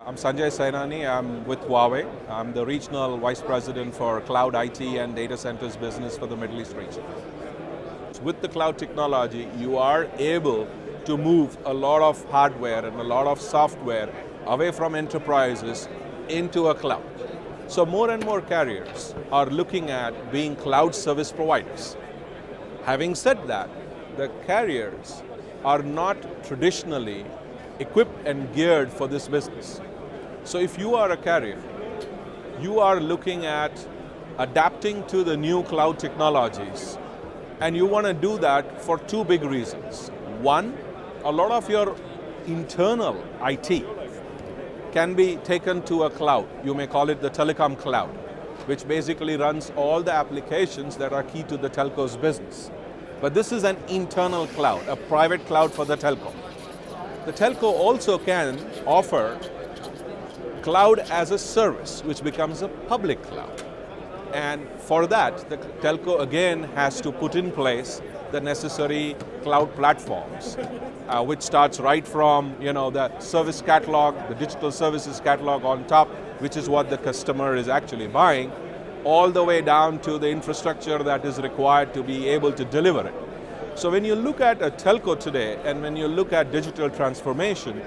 I'm Sanjay Sainani. I'm with Huawei. I'm the Regional Vice President for Cloud IT and Data Centers business for the Middle East region. With the cloud technology, you are able to move a lot of hardware and a lot of software away from enterprises into a cloud. So more and more carriers are looking at being cloud service providers. Having said that, the carriers are not traditionally equipped and geared for this business. So if you are a carrier, you are looking at adapting to the new cloud technologies, and you want to do that for two big reasons. One, a lot of your internal IT can be taken to a cloud. You may call it the telecom cloud, which basically runs all the applications that are key to the telco's business. But this is an internal cloud, a private cloud for the telco. The telco also can offer cloud as a service, which becomes a public cloud. And for that, the telco again has to put in place the necessary cloud platforms, which starts right from the service catalog, the digital services catalog on top, which is what the customer is actually buying, all the way down to the infrastructure that is required to be able to deliver it. So when you look at a telco today, and when you look at digital transformation,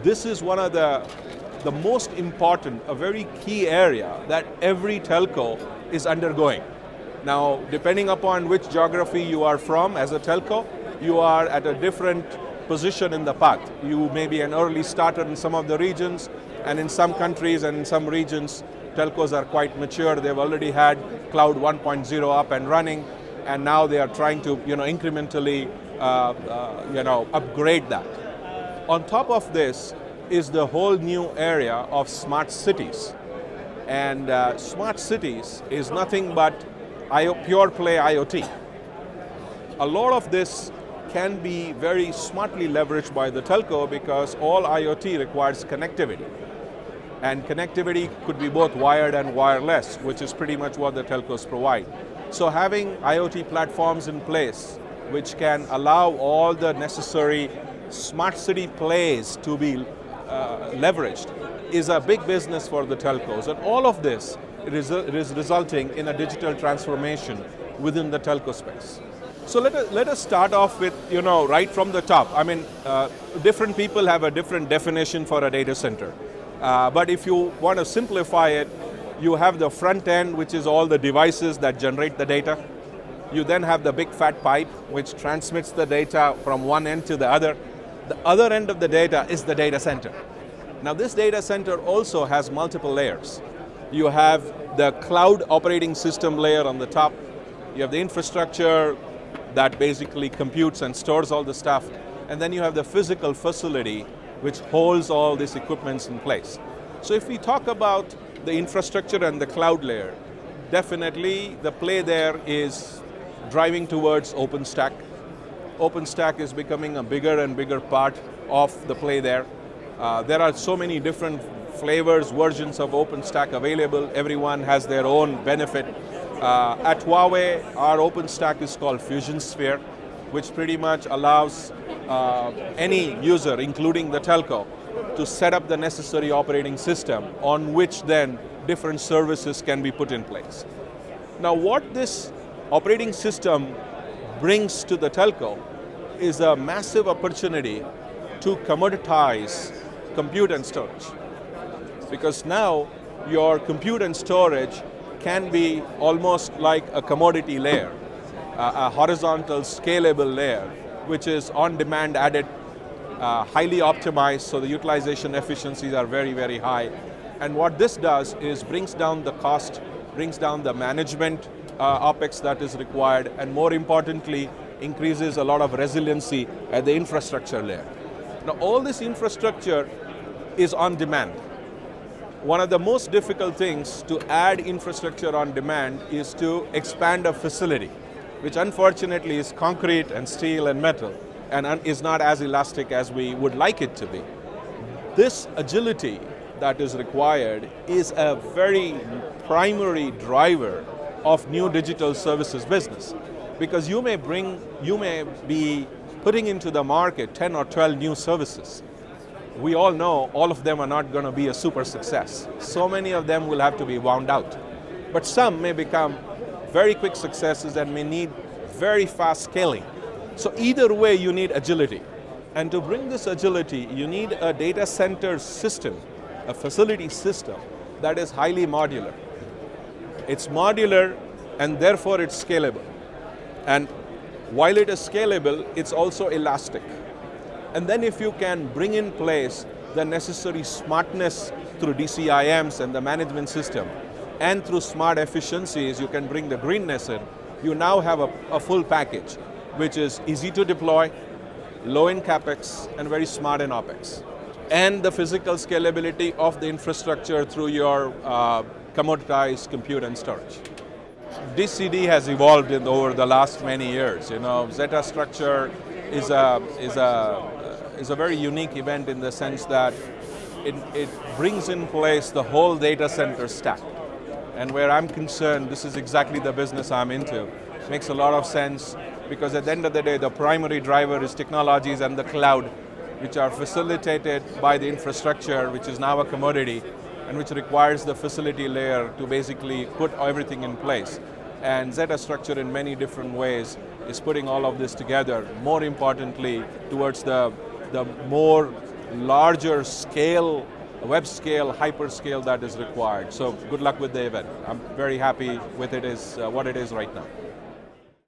this is one of the most important, a very key area that every telco is undergoing. Now, depending upon which geography you are from as a telco, you are at a different position in the path. You may be an early starter in some of the regions, and in some countries and in some regions, telcos are quite mature. They've already had Cloud 1.0 up and running, and now they are trying to incrementally upgrade that. On top of this is the whole new area of smart cities. And smart cities is nothing but pure play IoT. A lot of this can be very smartly leveraged by the telco because all IoT requires connectivity. And connectivity could be both wired and wireless, which is pretty much what the telcos provide. So having IoT platforms in place, which can allow all the necessary smart city plays to be leveraged, is a big business for the telcos. And all of this is resulting in a digital transformation within the telco space. So let us start off with, right from the top. I mean, different people have a different definition for a data center. But if you want to simplify it, you have the front end, which is all the devices that generate the data. You then have the big fat pipe, which transmits the data from one end to the other. The other end of the data is the data center. Now this data center also has multiple layers. You have the cloud operating system layer on the top. You have the infrastructure that basically computes and stores all the stuff. And then you have the physical facility which holds all these equipments in place. So if we talk about the infrastructure and the cloud layer, definitely the play there is driving towards OpenStack. OpenStack is becoming a bigger and bigger part of the play there. There are so many different flavors, versions of OpenStack available. Everyone has their own benefit. At Huawei, our OpenStack is called FusionSphere, which pretty much allows any user, including the telco, to set up the necessary operating system on which then different services can be put in place. Now what this operating system brings to the telco is a massive opportunity to commoditize compute and storage. Because now your compute and storage can be almost like a commodity layer, a horizontal scalable layer, which is on-demand added, highly optimized, so the utilization efficiencies are very, very high. And what this does is brings down the cost, brings down the management OpEx that is required, and more importantly, increases a lot of resiliency at the infrastructure layer. Now all this infrastructure is on demand. One of the most difficult things to add infrastructure on demand is to expand a facility, which unfortunately is concrete and steel and metal, and is not as elastic as we would like it to be. This agility that is required is a very primary driver of new digital services business, because you may be putting into the market 10 or 12 new services. we all know all of them are not going to be a super success. So many of them will have to be wound out. But some may become very quick successes and may need very fast scaling. So either way, you need agility. And to bring this agility, you need a data center system, a facility system that is highly modular. It's modular and therefore it's scalable. And while it is scalable, it's also elastic. And then if you can bring in place the necessary smartness through DCIMs and the management system, and through smart efficiencies, you can bring the greenness in, you now have a full package, which is easy to deploy, low in CapEx, and very smart in OpEx. And the physical scalability of the infrastructure through your commoditized compute and storage. DCD has evolved over the last many years. You know, Zettastructure is a very unique event in the sense that it brings in place the whole data center stack. And where I'm concerned, this is exactly the business I'm into. It makes a lot of sense because at the end of the day, the primary driver is technologies and the cloud, which are facilitated by the infrastructure, which is now a commodity, and which requires the facility layer to basically put everything in place. And Zettastructure in many different ways is putting all of this together, more importantly, towards the more larger scale, web scale, hyper scale that is required. So good luck with the event. I'm very happy with what it is right now.